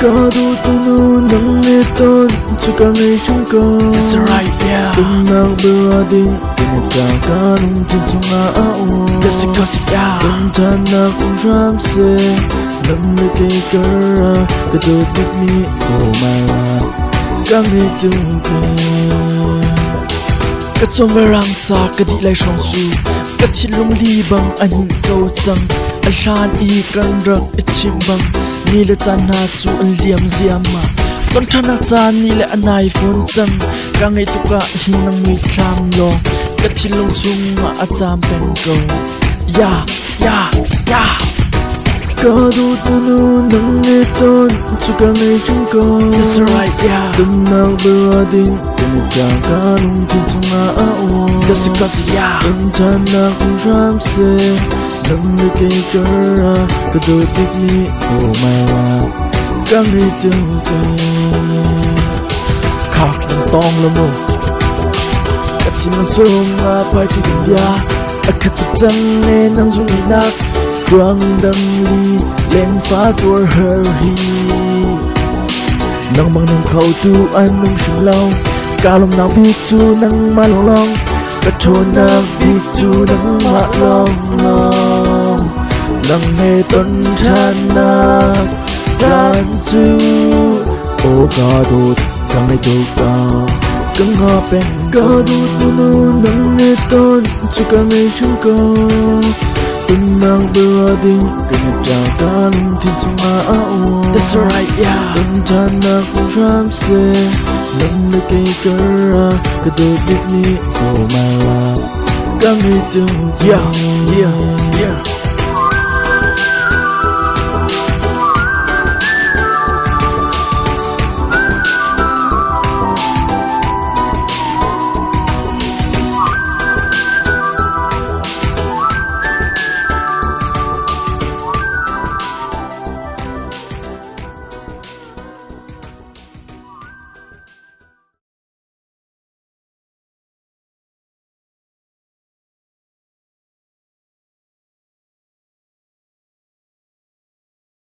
Kadu tunu nang iton Sukanay siyang ka. That's right, yeah. Tunang berading Pinagkakanong tinsong aao. Kasi yeah. Tantana kong shamse Nang nakay kara Katubig ni Omara Kami tungkay Katsomerang sa kadilay siyang su Katilong libang anin kautsang Alshan ikan rak ichimbang Nila tana tsu an liam ziama Kontana tsa nila anay funtsang Kangay tuka hinang may tlam lo Katilong sunga at sampeng ko Ya, ya, ya. Kadu tunu nang iton Sukanay siyang ka. That's right, yeah. Tunang berading Pinagkakanong tinsong aao. Kasi yeah. Tantana kong shamse Nang nakay kara Katubig ni Omara Kami tungkay Khak ng tong lamo Katinang sunga Pagkikambya Akatutang nang sunginak Quang đăng ly lên phá tua hờ hi nang mang nang khâu tu anh nung sừng lâu cả lòng nào biết tu nang ma long long cả thôn nào biết tu nang ma long long nang nghe tuần than na than tu ô ca đột càng ngày tu ca căng hoa bên ca đột nu nang nghe tuần chu càng ngày chung ca Tunang berading Pinagkakanong tinsong aao. That's right, yeah. Tantana kong shamse Nang nakay kara Katubig ni Omara Kami tungkay. Yeah, yeah, yeah.